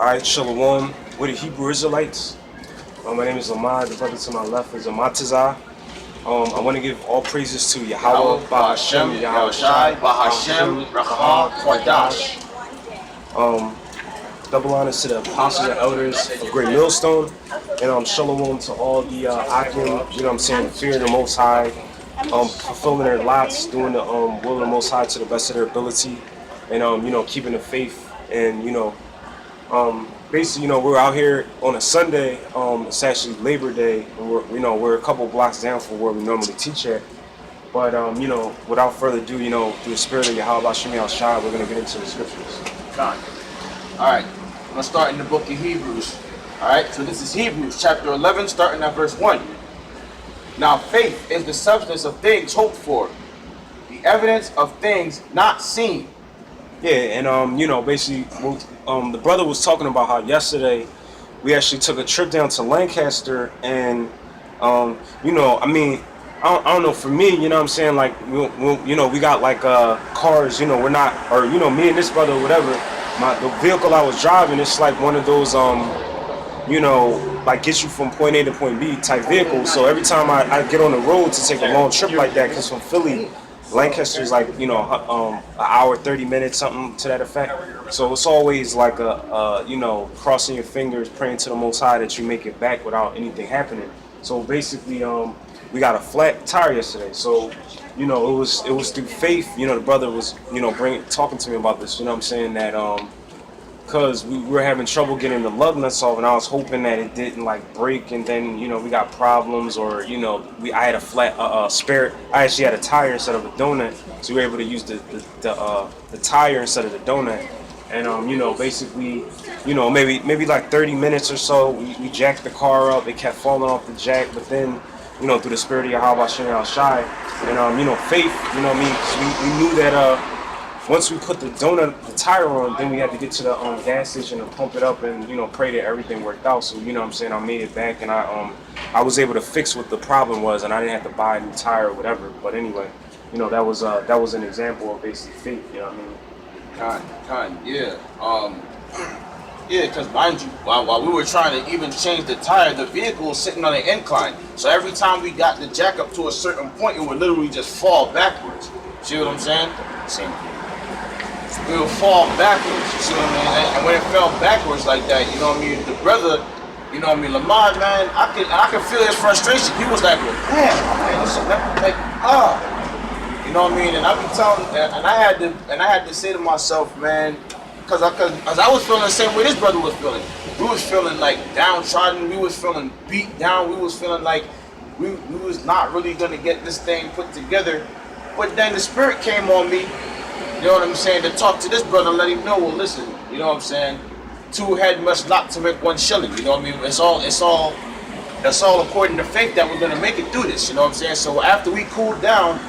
Alright, Shalom. We're the Hebrew Israelites. My name is Lamar. The brother to my left is Amatazah. I want to give all praises to Yahawah, Bahashem, Yahawashi, Bahashem, Rahah, Kwadash. Double honors to the apostles and elders of Great Millstone. And Shalom to all the Akim, you know what I'm saying, fearing the Most High, fulfilling their lots, doing the will of the Most High to the best of their ability, and keeping the faith. And basically, we're out here on a Sunday. It's actually Labor Day, and we're a couple blocks down from where we normally teach at. But without further ado, through the spirit of Yahawashi, we're gonna get into the scriptures. All right, I'm gonna start in the book of Hebrews. All right, so this is Hebrews chapter 11, starting at verse 1. Now faith is the substance of things hoped for, the evidence of things not seen. Yeah, and basically, the brother was talking about how yesterday we actually took a trip down to Lancaster, and I don't know, for me, you know what I'm saying, like, we got like cars, we're not, or me and this brother or whatever, the vehicle I was driving, it's like one of those like get you from point A to point B type vehicles. So every time I get on the road to take a long trip like that, because from Philly, Lancaster is like, an hour, 30 minutes, something to that effect. So it's always like crossing your fingers, praying to the Most High that you make it back without anything happening. So basically, we got a flat tire yesterday. So, it was through faith. The brother was, talking to me about this, what I'm saying, that, because we were having trouble getting the lug nuts off, and I was hoping that it didn't like break, and then we got problems, or I had a flat spare. I actually had a tire instead of a donut, so we were able to use the tire instead of the donut. And basically, maybe like 30 minutes or so, we jacked the car up. It kept falling off the jack, but then through the spirit of Yahawashi and faith, we knew that once we put the tire on, then we had to get to the gas station and pump it up and pray that everything worked out. So I made it back, and I was able to fix what the problem was, and I didn't have to buy a new tire or whatever. But anyway, that was an example of basic faith. Yeah, because mind you, while we were trying to even change the tire, the vehicle was sitting on an incline. So every time we got the jack up to a certain point, it would literally just fall backwards. See what I'm saying? Same thing. We would fall backwards, you see what I mean? And when it fell backwards like that, the brother, Lamar, man, I could feel his frustration. He was like, well, damn, man, this is like, you know what I mean? And I be telling, and I had to say to myself, man, because I was feeling the same way this brother was feeling. We was feeling like downtrodden. We was feeling beat down. We was feeling like we was not really gonna get this thing put together. But then the spirit came on me. You know what I'm saying? To talk to this brother, let him know. Well, listen. You know what I'm saying? Two head must not to make one shilling. You know what I mean? It's all according to faith that we're gonna make it through this. You know what I'm saying? So after we cooled down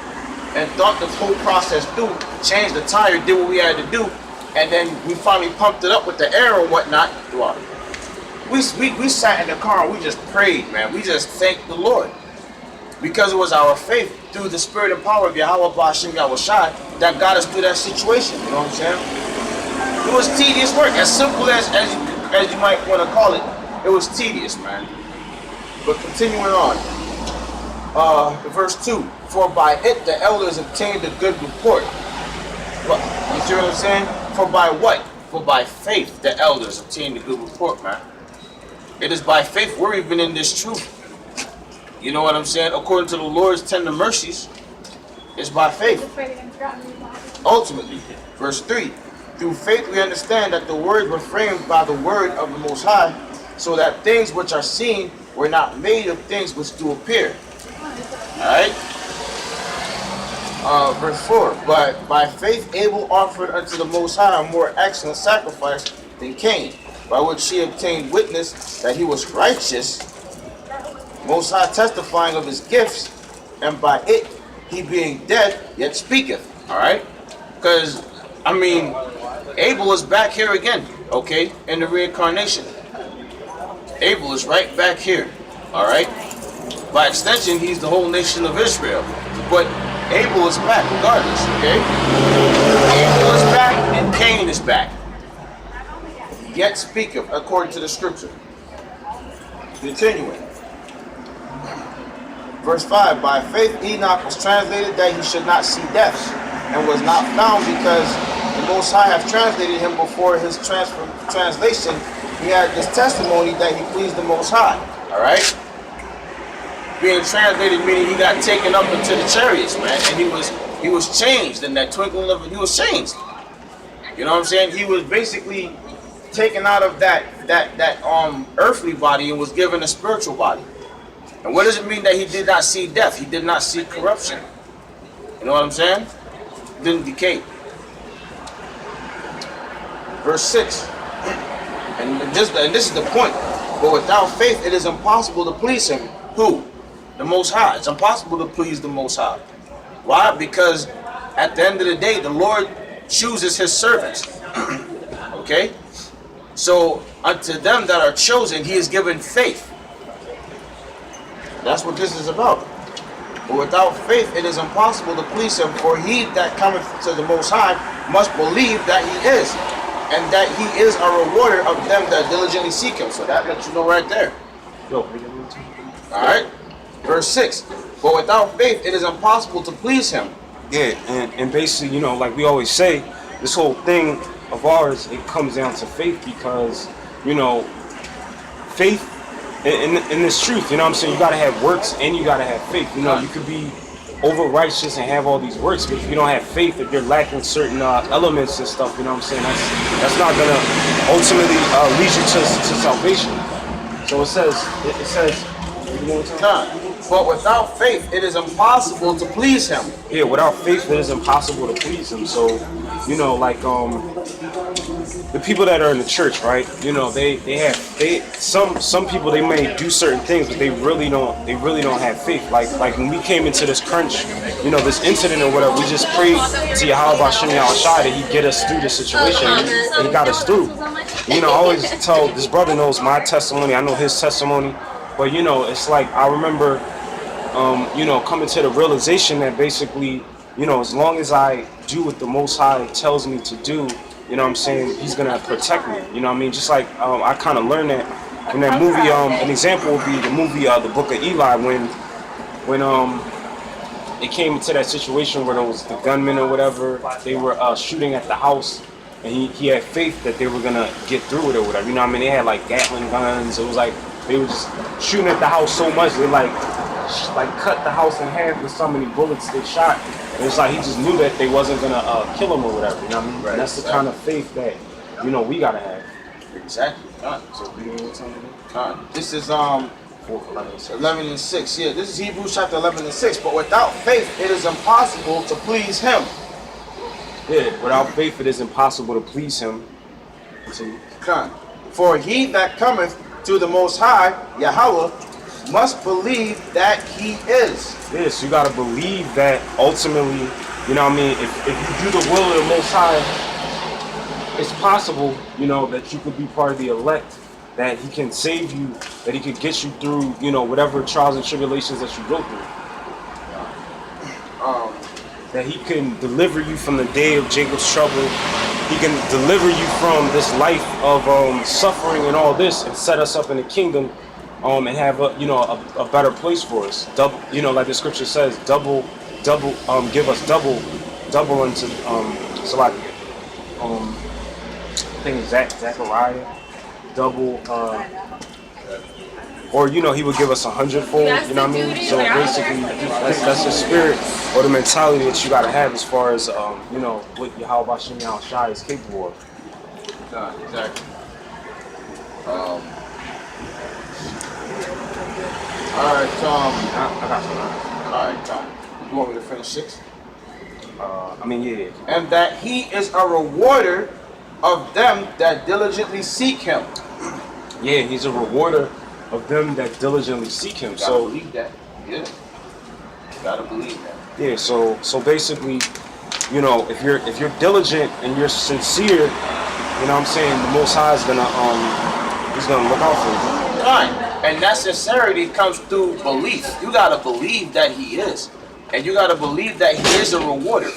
and thought the whole process through, changed the tire, did what we had to do, and then we finally pumped it up with the air and whatnot. We sat in the car and we just prayed, man. We just thanked the Lord. Because it was our faith through the spirit and power of Yahawah Bahashem Yahawashi that got us through that situation. You know what I'm saying? It was tedious work, as simple as you might want to call it. It was tedious, man. But continuing on, verse 2. For by it the elders obtained a good report. But you see what I'm saying? For by what? For by faith the elders obtained a good report, man. It is by faith we're even in this truth. You know what I'm saying? According to the Lord's tender mercies, it's by faith. Ultimately, verse 3. Through faith we understand that the words were framed by the word of the Most High, so that things which are seen were not made of things which do appear. Alright? Verse 4. But by faith Abel offered unto the Most High a more excellent sacrifice than Cain, by which he obtained witness that he was righteous, Most High testifying of his gifts, and by it he being dead yet speaketh. Alright? Because, Abel is back here again, okay, in the reincarnation. Abel is right back here, alright? By extension, he's the whole nation of Israel. But Abel is back regardless, okay? Abel is back and Cain is back. yet speaketh according to the scripture. Continuing. Verse 5, by faith Enoch was translated that he should not see death, and was not found because the Most High have translated him before his translation. He had this testimony that he pleased the Most High. Alright? Being translated meaning he got taken up into the chariots, man, and he was changed in that twinkling of he was changed. You know what I'm saying? He was basically taken out of that earthly body and was given a spiritual body. And what does it mean that he did not see death? He did not see corruption. You know what I'm saying? Didn't decay. Verse 6. And this is the point. But without faith it is impossible to please him. Who? The Most High. It's impossible to please the Most High. Why? Because at the end of the day, the Lord chooses his servants. Okay? So unto them that are chosen, he is given faith. That's what this is about. But without faith it is impossible to please him, for he that cometh to the Most High must believe that he is, and that he is a rewarder of them that diligently seek him. So that lets you know right there. Alright? Verse 6. But without faith it is impossible to please him. Yeah, and basically, you know, like we always say, this whole thing of ours, it comes down to faith because, you know, faith in this truth, you know what I'm saying? You gotta have works and you gotta have faith. You know, you could be over righteous and have all these works, but if you don't have faith, if you're lacking certain elements and stuff, you know what I'm saying? That's not gonna ultimately lead you to salvation. So it says, but without faith it is impossible to please him. Yeah, without faith it is impossible to please him. So, you know, like the people that are in the church, right? You know, some people, they may do certain things, but they really don't have faith. Like when we came into this crunch, you know, this incident or whatever, we just prayed to Yahawah, Sham, Yahawashi that he get us through the situation, and he got us through. You know, I always tell, this brother knows my testimony, I know his testimony, but you know, it's like, I remember, you know, coming to the realization that basically, you know, as long as I do what the Most High tells me to do, you know what I'm saying, he's gonna protect me. You know what I mean? Just like I kind of learned that from that movie. An example would be the movie The Book of Eli, when it came to that situation where there was the gunmen or whatever, they were shooting at the house, and he had faith that they were gonna get through it or whatever. You know what I mean? They had like Gatling guns. It was like they were just shooting at the house so much they like cut the house in half with so many bullets they shot. And it's like he just knew that they wasn't gonna kill him or whatever. You know what I mean? Right, and that's the kind of faith that, you know, we gotta have. Exactly. So we know what's this is 11 and 6. Yeah, this is Hebrews chapter 11 and 6. But without faith it is impossible to please him. Yeah, without faith it is impossible to please him. For he that cometh to the Most High, Yahawah, must believe that he is. Yes, you gotta believe that ultimately, you know what I mean, if you do the will of the Most High, it's possible, you know, that you could be part of the elect, that he can save you, that he could get you through, you know, whatever trials and tribulations that you go through. That he can deliver you from the day of Jacob's trouble. He can deliver you from this life of suffering and all this, and set us up in the kingdom, and have a better place for us. Double, you know, like the scripture says, double, give us double unto so like I think it's Zechariah, double, or you know, he would give us 100-fold. You know what I mean? So basically, that's the spirit or the mentality that you gotta have as far as you know, what Yahawashi and Yahawashi is capable of. Exactly. Alright, I got some. Alright, Tom. You want me to finish 6? I mean, yeah. And that he is a rewarder of them that diligently seek him. Yeah, he's a rewarder of them that diligently seek him. Gotta believe that. Yeah. Gotta believe that. Yeah, so basically, you know, if you're diligent and you're sincere, you know what I'm saying, the Most High is gonna he's gonna look out for you. Right. And that sincerity comes through belief. You gotta believe that he is. And you gotta believe that he is a rewarder.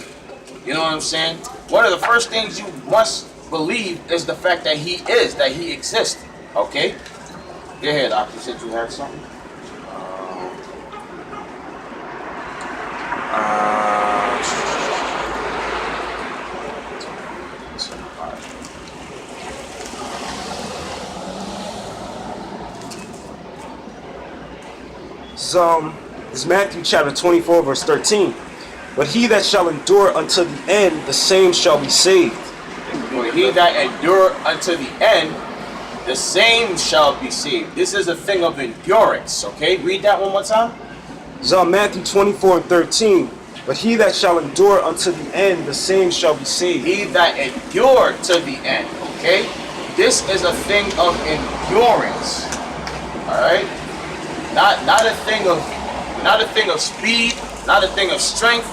You know what I'm saying? One of the first things you must believe is the fact that he is, that he exists. Okay? Go ahead, Doc. You said you had something? This is Matthew chapter 24, verse 13. But he that shall endure unto the end, the same shall be saved. But he that endure unto the end, the same shall be saved. This is a thing of endurance. Okay? Read that one more time. This is Matthew 24 and 13. But he that shall endure unto the end, the same shall be saved. He that endure to the end. Okay? This is a thing of endurance. Alright? Not a thing of speed, not a thing of strength,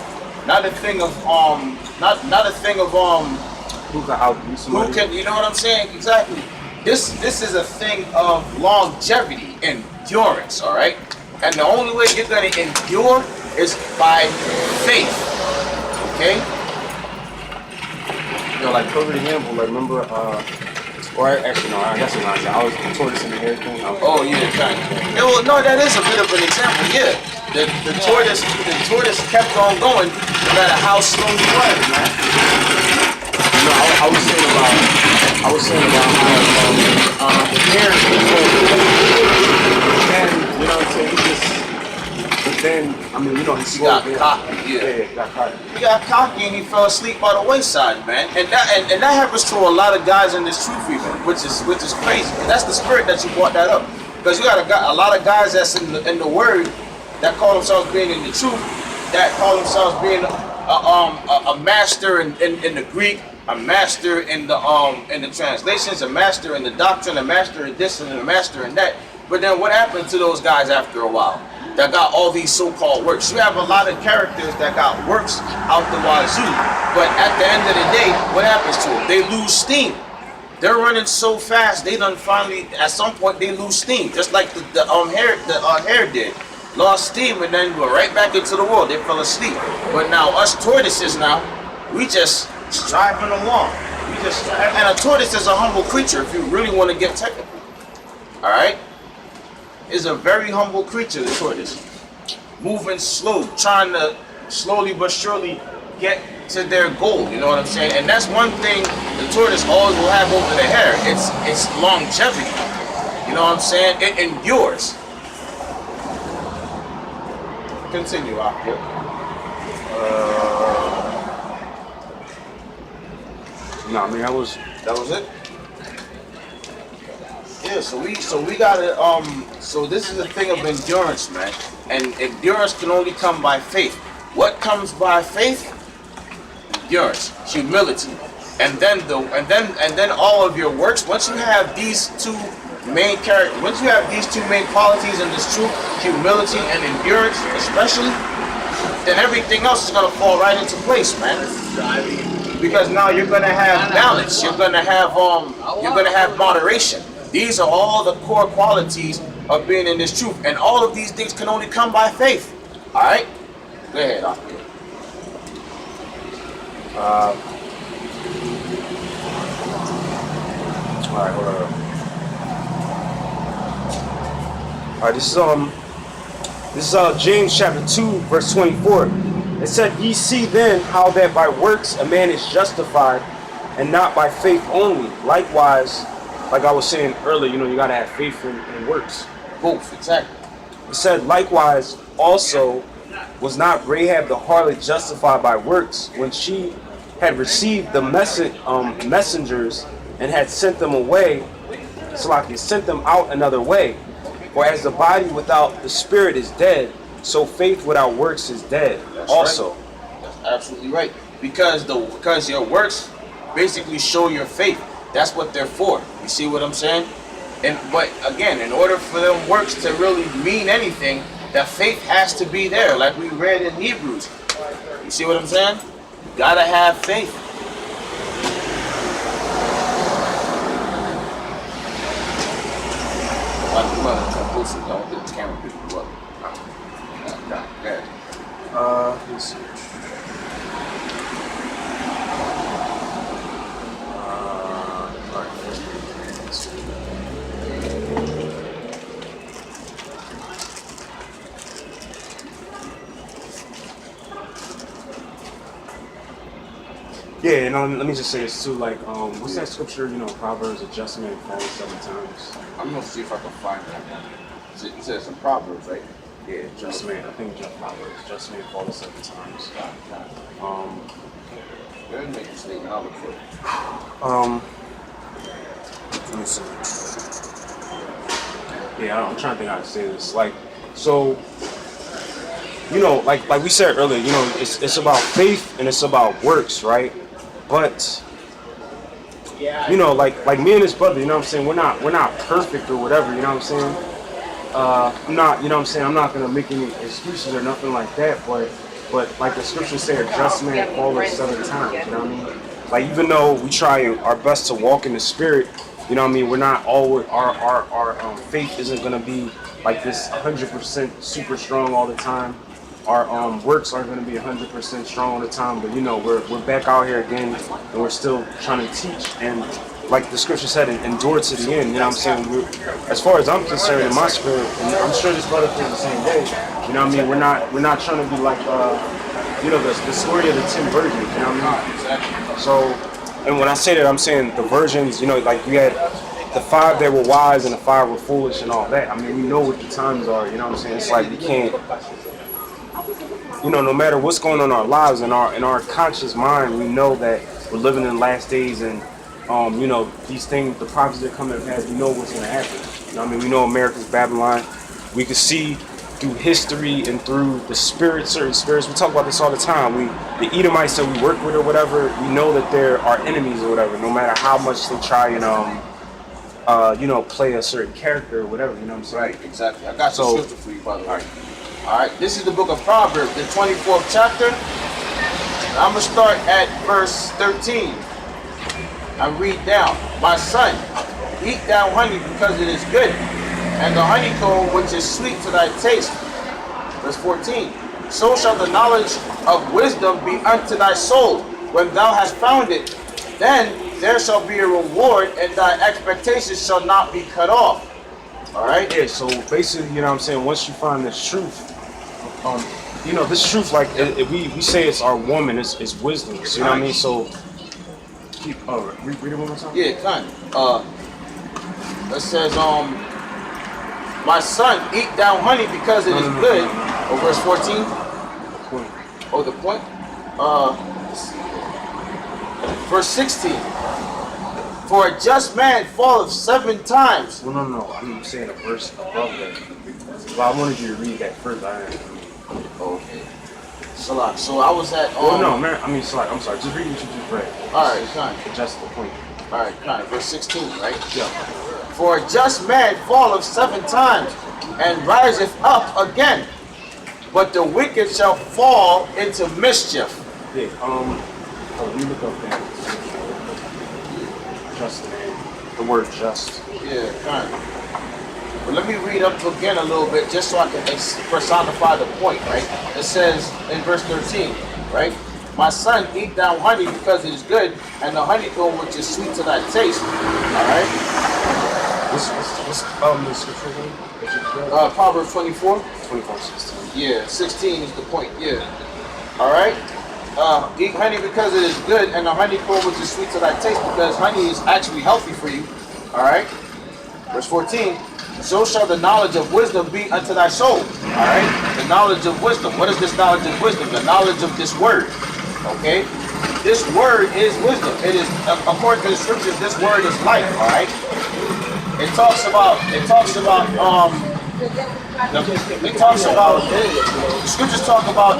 not a thing of not a thing of Who can outdo somebody? who can, you know what I'm saying? Exactly. This is a thing of longevity, endurance, all right? And the only way you're going to endure is by faith. Okay? You know, like perfect example, like remember or actually no, I guess not. I was the tortoise and the hare thing. Oh yeah, kind of. Yeah, well, no, that is a bit of an example. Yeah, the tortoise kept on going no matter how slow he was, man. No, I was saying about how the hare and you know what I'm saying, he just but then I mean you know he Got cocky, yeah, got cocky. He got cocky and he fell asleep by the wayside, man. And that happens to a lot of guys in this truth even, which is crazy. And that's the spirit that you brought that up. Because you got a lot of guys that's in the word that call themselves being in the truth, that call themselves being a master in the Greek, a master in the translations, a master in the doctrine, a master in this and a master in that. But then what happened to those guys after a while? That got all these so-called works. You have a lot of characters that got works out the wazoo, but at the end of the day, what happens to them? They lose steam. They're running so fast, they done finally, at some point, they lose steam. Just like the hare did. Lost steam and then went right back into the world. They fell asleep. But now, us tortoises now, we just striving along. And a tortoise is a humble creature if you really want to get technical. Alright? Is a very humble creature, the tortoise. Moving slow, trying to slowly but surely get to their goal, you know what I'm saying? And that's one thing the tortoise always will have over the hare. It's longevity. You know what I'm saying? It endures. Continue, Akil. No, I mean that was it? Yeah, so we gotta so this is a thing of endurance, man. And endurance can only come by faith. What comes by faith? Endurance, humility. And then all of your works, once you have these two main characters, once you have these two main qualities in this truth, humility and endurance especially, then everything else is gonna fall right into place, man. Because now you're gonna have balance, you're gonna have moderation. These are all the core qualities of being in this truth. And all of these things can only come by faith. Alright? Go ahead, Oscar. Alright, hold on. Alright, this is James chapter 2, verse 24. It said, ye see then how that by works a man is justified, and not by faith only. Likewise, like I was saying earlier, you know, you gotta have faith in works. Both, exactly. It said, likewise, also, was not Rahab the harlot justified by works when she had received the messengers and had sent them away, Salaki, sent them out another way? For as the body without the spirit is dead, so faith without works is dead. That's also. Right. That's absolutely right. Because your works basically show your faith. That's what they're for. You see what I'm saying? But again, in order for them works to really mean anything, that faith has to be there, like we read in Hebrews. You see what I'm saying? You gotta have faith. Come closer. Don't get the camera pick you up. Let's see. Yeah, and let me just say this too. Like, what's that scripture? You know, Proverbs: "A just man falls 7 times." I'm gonna see if I can find that. It says in Proverbs, right? Yeah, just man. I think just Proverbs: "Just man falls 7 times." Um, Go ahead and make a statement. I'll look for it. let me see. Yeah, I'm trying to think how to say this. Like, so, you know, like we said earlier, you know, it's about faith and it's about works, right? But you know, like me and his brother, you know what I'm saying? We're not perfect or whatever, you know what I'm saying? I'm not, you know what I'm saying? I'm not gonna make any excuses or nothing like that, but like the scriptures say, a just man falleth 7 times, you know what I mean? Like even though we try our best to walk in the spirit, you know what I mean? We're not always our faith isn't gonna be like this 100% super strong all the time. Our works aren't going to be 100% strong all the time, but you know we're back out here again, and we're still trying to teach. And like the scripture said, endure to the end. You know what I'm saying? As far as I'm concerned, in my spirit, and I'm sure this brother feels the same way. You know what I mean? We're not trying to be like you know the story of the 10 virgins. You know what I mean? So, and when I say that, I'm saying the virgins. You know, like you had the 5 that were wise and the 5 were foolish and all that. I mean, we know what the times are. You know what I'm saying? It's like we can't. You know, no matter what's going on in our lives, in our conscious mind, we know that we're living in the last days, and you know, these things, the prophecies that come to pass, we know what's going to happen. You know what I mean? We know America's Babylon. We can see through history and through the spirits, certain spirits. We talk about this all the time. The Edomites that we work with or whatever, we know that they're our enemies or whatever, no matter how much they try and you know, play a certain character or whatever. You know what I'm saying? Right, exactly. I got some scripture for you, by the way. All right, this is the book of Proverbs, the 24th chapter. I'm going to start at verse 13. I read down, "My son, eat thou honey because it is good, and the honeycomb which is sweet to thy taste." Verse 14. "So shall the knowledge of wisdom be unto thy soul. When thou hast found it, then there shall be a reward, and thy expectations shall not be cut off." All right? Yeah, so basically, you know what I'm saying, once you find this truth, you know, this truth, like, we say it's our woman, it's wisdom, so, you know what I mean? So, keep, read it one more time? Yeah, kind of. It says, "My son, eat thou honey because it is good." Oh, verse 14? Point. Oh, the point? Verse 16. "For a just man falleth 7 times." No, I'm saying a verse above that. Well, I wanted you to read that first. Okay. So I was at. Well, no, man. I mean, I'm sorry. Just read what you just read. All right, kind of. Adjust the point. All right, kind of. Verse 16, right? Yeah. "For a just man falleth 7 times, and riseth up again, but the wicked shall fall into mischief." Yeah. Let me look up that. Just the word just. Yeah, kind of. But let me read up again a little bit just so I can personify the point, right? It says in verse 13, right? "My son, eat thou honey because it is good, and the honeycomb which is sweet to thy taste." All right? What's the scripture again? Proverbs 24? 24:16. Yeah, 16 is the point, yeah. All right? "Eat honey because it is good, and the honeycomb which is sweet to thy taste," because honey is actually healthy for you. All right? Verse 14. "So shall the knowledge of wisdom be unto thy soul." All right? The knowledge of wisdom. What is this knowledge of wisdom? The knowledge of this word. Okay? This word is wisdom. It is, according to the scriptures, this word is life. All right? It talks about, the scriptures talk about,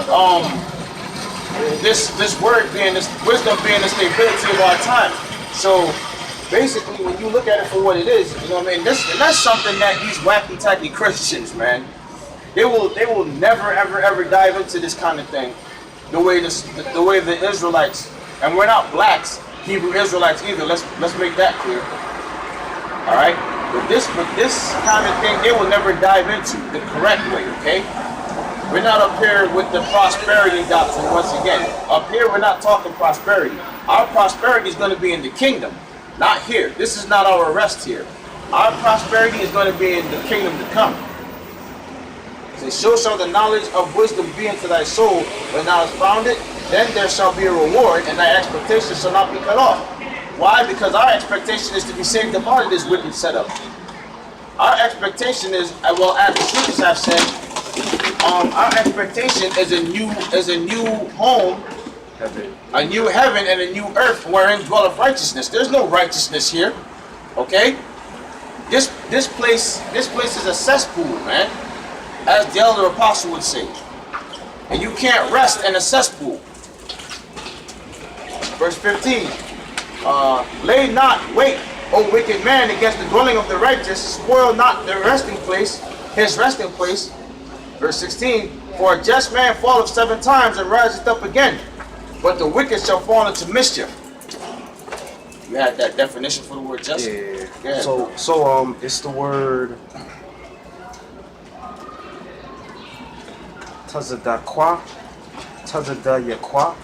this word being, this wisdom being the stability of our time. So basically, when you look at it for what it is, you know what I mean? And that's something that these wacky tacky Christians, man, they will never ever dive into this kind of thing. The way the Israelites, and we're not blacks, Hebrew Israelites either. Let's make that clear. All right, but this kind of thing they will never dive into the correct way. Okay. We're not up here with the prosperity doctrine once again. Up here, we're not talking prosperity. Our prosperity is going to be in the kingdom, not here. This is not our rest here. Our prosperity is going to be in the kingdom to come. So shall the knowledge of wisdom be into thy soul when thou hast found it, then there shall be a reward, and thy expectation shall not be cut off. Why? Because our expectation is to be saved out of this wicked setup. Our expectation is, well, as the scriptures have said, our expectation is a new home, a new heaven and a new earth wherein dwelleth righteousness. There's no righteousness here, okay? This place is a cesspool, man, as the elder apostle would say, and you can't rest in a cesspool. Verse 15. Lay not wait, O wicked man, against the dwelling of the righteous. Spoil not the resting place, his resting place. Verse 16. For a just man falleth 7 times and riseth up again, but the wicked shall fall into mischief. You had that definition for the word just? Yeah. Yeah. So it's the word tazadakwa, tazadayakwa.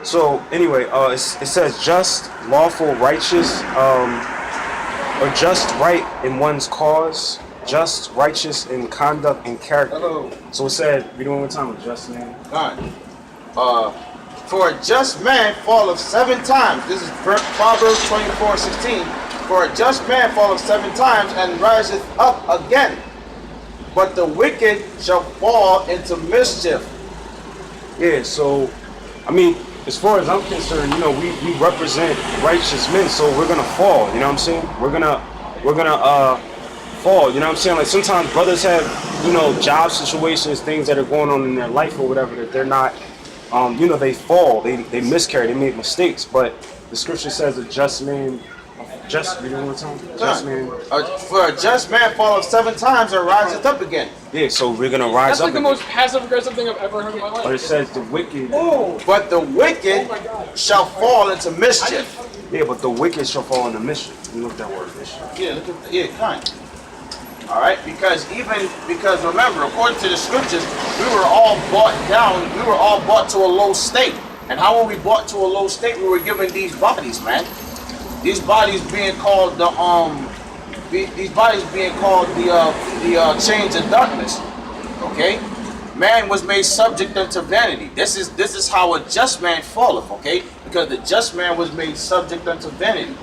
So anyway, it says just, lawful, righteous, or just, right in one's cause, just, righteous in conduct and character. Hello. So it said, we doing one time with just man. For a just man falleth 7 times. This is Proverbs 24:16. For a just man falleth 7 times and riseth up again, but the wicked shall fall into mischief. Yeah, so I mean, as far as I'm concerned, we represent righteous men, so we're gonna fall, you know what I'm saying? We're gonna fall, you know what I'm saying? Like sometimes brothers have, job situations, things that are going on in their life or whatever, that they're not, they fall, they miscarry, they make mistakes, but the scripture says a just man, just man. For a just man falleth 7 times and riseth up again. Yeah, so we're gonna rise That's up. like the most passive aggressive thing I've ever heard in my life. But it says the wicked. But the wicked shall fall into mischief. Yeah, but the wicked shall fall into mischief. You look at that word, mischief. Yeah, look at kind. All right, because remember, according to the scriptures, we were all brought down. We were all brought to a low state. And how were we brought to a low state? We were given these bodies, man. These bodies being called the chains of darkness. Okay, man was made subject unto vanity. This is how a just man falleth. Okay, because the just man was made subject unto vanity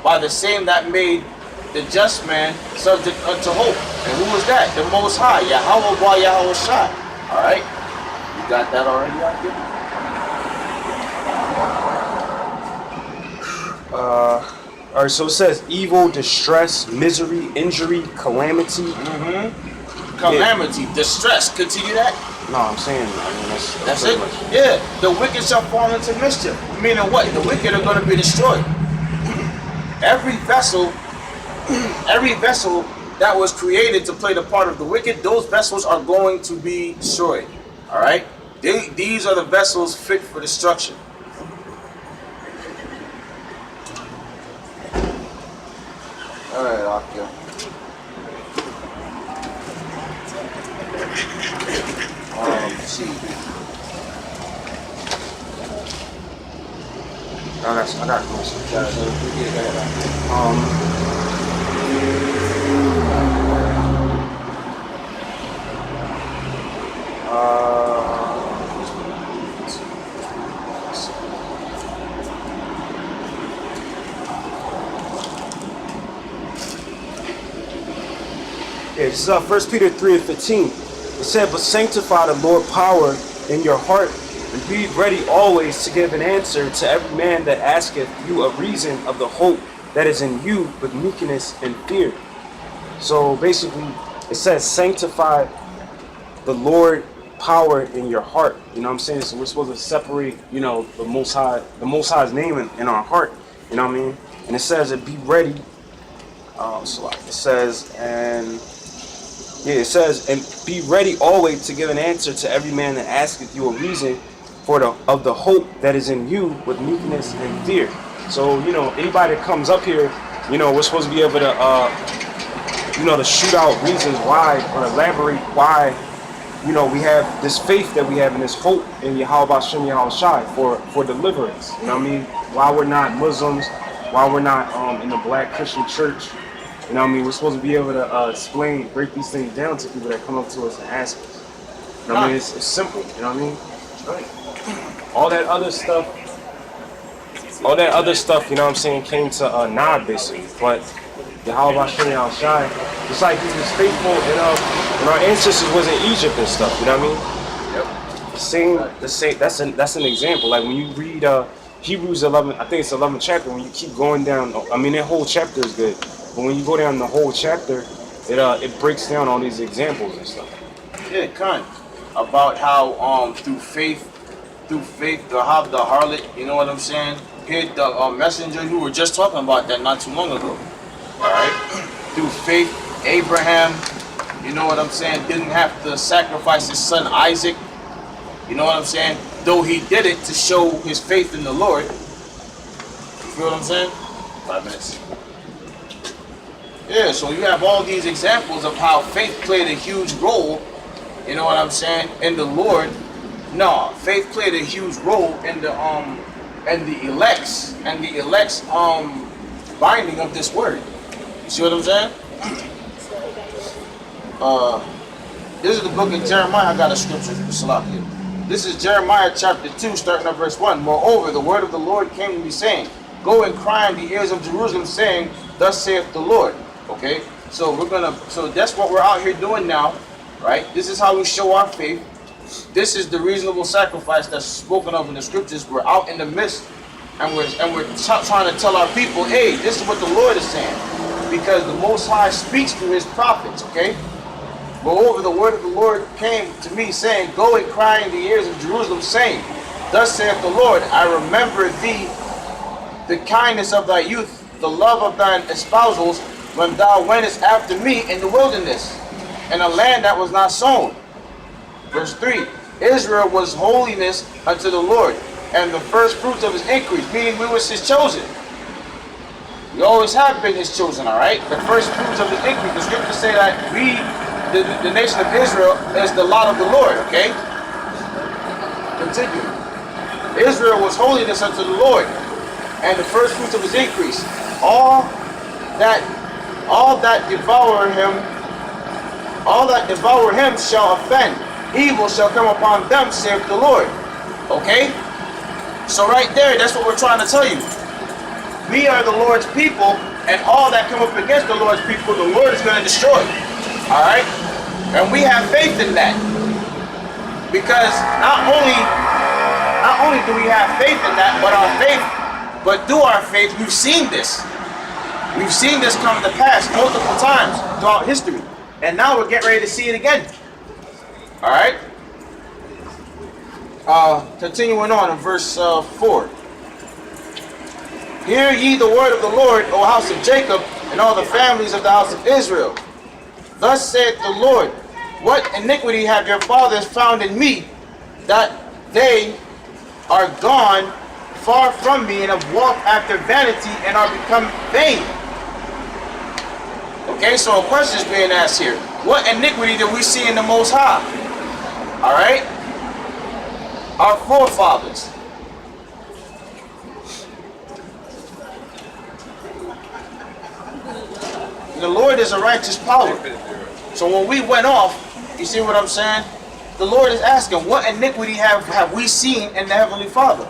by the same that made the just man subject unto hope. And who was that? The Most High, Yahawah, Yahawashi. All right, you got that already out here? All right, so it says evil, distress, misery, injury, calamity. Calamity, distress. Continue that. No, I'm saying, That's it. Yeah, the wicked shall fall into mischief. Meaning what? The wicked are going to be destroyed. Every vessel that was created to play the part of the wicked, those vessels are going to be destroyed. All right. These are the vessels fit for destruction. All right, Akia. See. I got a question. It's 1 Peter 3:15. It said, but sanctify the Lord power in your heart, and be ready always to give an answer to every man that asketh you a reason of the hope that is in you with meekness and fear. So basically, it says sanctify the Lord power in your heart. You know what I'm saying? So we're supposed to separate, the Most High's name in our heart. You know what I mean? And it says be ready. It says, and be ready always to give an answer to every man that asketh you a reason of the hope that is in you with meekness and fear. So, anybody that comes up here, we're supposed to be able to, to shoot out reasons why, or elaborate why, we have this faith that we have and this hope in Yahawah Sham Yahawashi for deliverance. You know what I mean? Why we're not Muslims, why we're not in the black Christian church. You know what I mean? We're supposed to be able to break these things down to people that come up to us and ask us. You know what I mean? It's simple. You know what I mean? Right. all that other stuff, you know what I'm saying, came to nod basically. But Yahawashi and Al-Shai, it's like he was faithful and our ancestors was in Egypt and stuff, you know what I mean? Yep. The same. That's an example. Like when you read Hebrews 11, I think it's 11th chapter. When you keep going down, I mean that whole chapter is good, but when you go down the whole chapter, it breaks down all these examples and stuff. Yeah, kind about how through faith, the harlot, you know what I'm saying, hid the messenger. You were just talking about that not too long ago. All right, through faith, Abraham, you know what I'm saying, didn't have to sacrifice his son Isaac. You know what I'm saying? Though he did it to show his faith in the Lord. You feel what I'm saying? 5 minutes. Yeah, so you have all these examples of how faith played a huge role, you know what I'm saying, in the Lord. No, faith played a huge role in the elect's binding of this word. You see what I'm saying? This is the book of Jeremiah. I got a scripture for Salakia. This is Jeremiah chapter 2, starting at verse 1. Moreover, the word of the Lord came to me, saying, Go and cry in the ears of Jerusalem, saying, Thus saith the Lord. Okay? So that's what we're out here doing now, right? This is how we show our faith. This is the reasonable sacrifice that's spoken of in the scriptures. We're out in the midst, and we're trying to tell our people, hey, this is what the Lord is saying. Because the Most High speaks through his prophets, okay? Moreover, the word of the Lord came to me, saying, Go and cry in the ears of Jerusalem, saying, Thus saith the Lord, I remember thee the kindness of thy youth, the love of thine espousals, when thou wentest after me in the wilderness, in a land that was not sown. Verse 3, Israel was holiness unto the Lord, and the first fruits of his increase, meaning we was his chosen. We always have been his chosen, all right? The first fruits of his increase. The scriptures say that the nation of Israel is the lot of the Lord, okay? Continue. Israel was holiness unto the Lord, and the first fruits of his increase. All that devour him shall offend. Evil shall come upon them, saith the Lord. Okay? So right there, that's what we're trying to tell you. We are the Lord's people, and all that come up against the Lord's people, the Lord is going to destroy. Alright? And we have faith in that. Because not only do we have faith in that, but through our faith, we've seen this. We've seen this come to pass multiple times throughout history. And now we're getting ready to see it again. Alright? Continuing on in verse 4. Hear ye the word of the Lord, O house of Jacob, and all the families of the house of Israel. Thus saith the Lord, What iniquity have your fathers found in me, that they are gone far from me, and have walked after vanity, and are become vain? Okay, so a question is being asked here. What iniquity did we see in the Most High? Alright? Our forefathers. The Lord is a righteous power. So when we went off, you see what I'm saying? The Lord is asking, what iniquity have we seen in the Heavenly Father?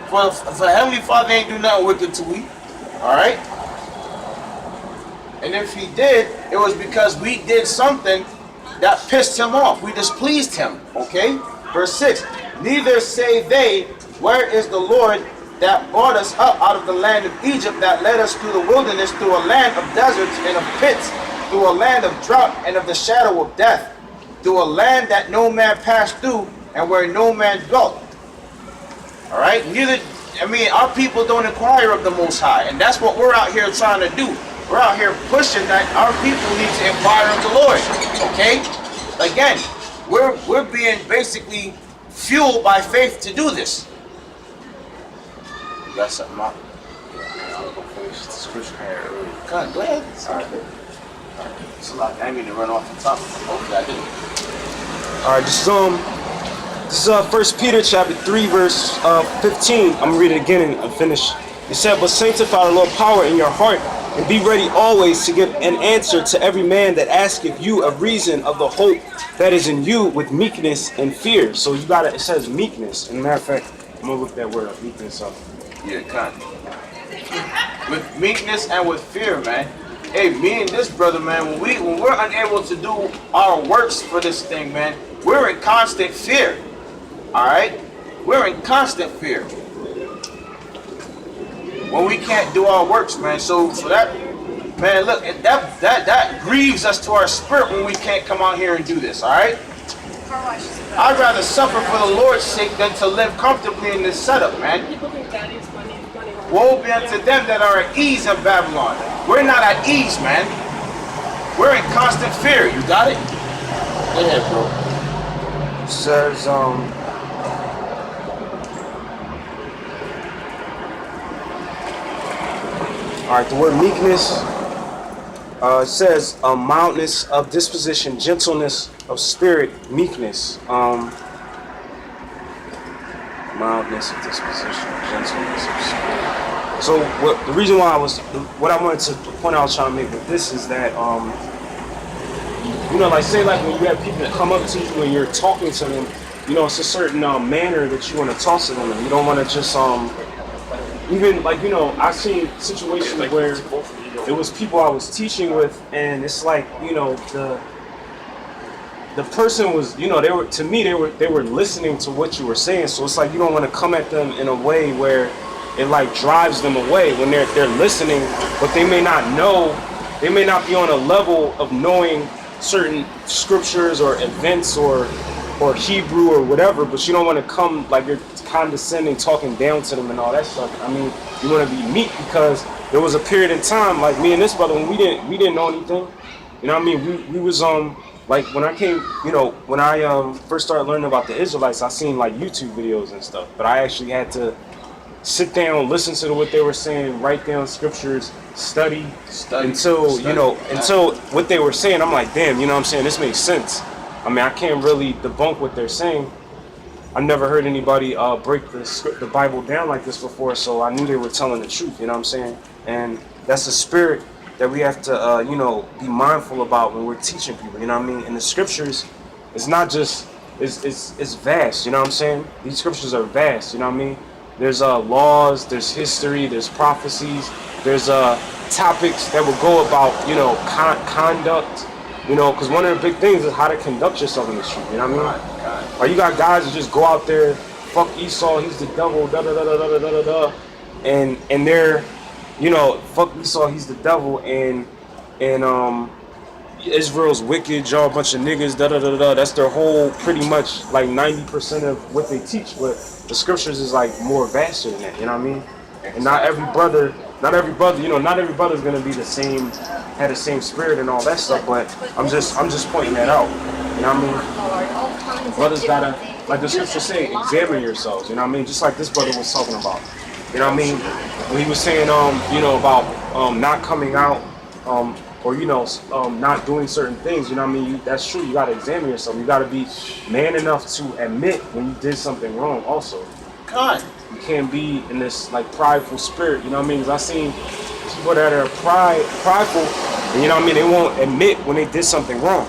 For the Heavenly Father ain't do nothing wicked to we. Alright? And if he did, it was because we did something that pissed him off. We displeased him. Okay? Verse 6. Neither say they, Where is the Lord that brought us up out of the land of Egypt, that led us through the wilderness, through a land of deserts and of pits, through a land of drought and of the shadow of death, through a land that no man passed through, and where no man dwelt. Alright? Our people don't inquire of the Most High, and that's what we're out here trying to do. We're out here pushing that our people need to inquire of the Lord. Okay? Again, we're being basically fueled by faith to do this. You got something out? Yeah, I'll go finish the scripture here earlier. Go ahead. Alright. It's a lot. I didn't mean to run off the top. Hopefully I didn't. Alright, this is 1 Peter chapter 3, verse 15. I'm gonna read it again and finish. It said, But sanctify the Lord power in your heart, and be ready always to give an answer to every man that asketh you a reason of the hope that is in you with meekness and fear. So it says meekness. And matter of fact, I'm gonna look that word up, meekness up. Yeah, kind. With meekness and with fear, man. Hey, me and this brother, man, when we're unable to do our works for this thing, man, we're in constant fear. All right, we're in constant fear when we can't do our works, man. So that, man, look, that grieves us to our spirit when we can't come out here and do this. All right. I'd rather suffer for the Lord's sake than to live comfortably in this setup, man. Woe be unto them that are at ease in Babylon. We're not at ease, man. We're in constant fear. You got it? Go ahead, bro. It says, all right, the word meekness, it says mildness of disposition, gentleness of spirit, meekness. Mildness of disposition, gentleness of spirit. So the reason why what I wanted to point out, trying to make with this is that, like say like when you have people come up to you and you're talking to them, it's a certain manner that you want to talk to them, and you don't want to just even like I've seen situations where it was people I was teaching with, and it's like the person was they were listening to what you were saying, so it's like you don't want to come at them in a way where it like drives them away when they're listening, but they may not be on a level of knowing certain scriptures or events or Hebrew or whatever, but you don't want to come like you're condescending, talking down to them and all that stuff. I mean, you want to be meek, because there was a period in time, like me and this brother, when we didn't know anything. You know what I mean? We was like when I came, when I first started learning about the Israelites, I seen like YouTube videos and stuff, but I actually had to sit down, listen to what they were saying, write down scriptures, study until what they were saying, I'm like, damn, what I'm saying, this makes sense. I mean, I can't really debunk what they're saying. I've never heard anybody break the Bible down like this before, so I knew they were telling the truth, you know what I'm saying? And that's the spirit that we have to, be mindful about when we're teaching people, you know what I mean? And the scriptures, it's not just, it's vast, you know what I'm saying? These scriptures are vast, you know what I mean? There's laws, there's history, there's prophecies, there's topics that will go about, conduct, because one of the big things is how to conduct yourself in the street, you know what I mean? Or you got guys that just go out there, fuck Esau, he's the devil, da da da da da da da da, and they're, fuck Esau, he's the devil, and Israel's wicked, y'all a bunch of niggas, da da da da. That's their whole, pretty much like 90% of what they teach. But the scriptures is like more vaster than that, you know what I mean? And not every brother's gonna be the same, have the same spirit and all that stuff. But I'm just pointing that out, you know what I mean? Brothers gotta, like the scriptures say, examine yourselves, you know what I mean? Just like this brother was talking about, you know what I mean? When he was saying, about not coming out, or not doing certain things, you know what I mean? That's true. You got to examine yourself. You got to be man enough to admit when you did something wrong also. God. You can't be in this like prideful spirit, you know what I mean? Because I've seen people that are prideful, and you know what I mean, they won't admit when they did something wrong.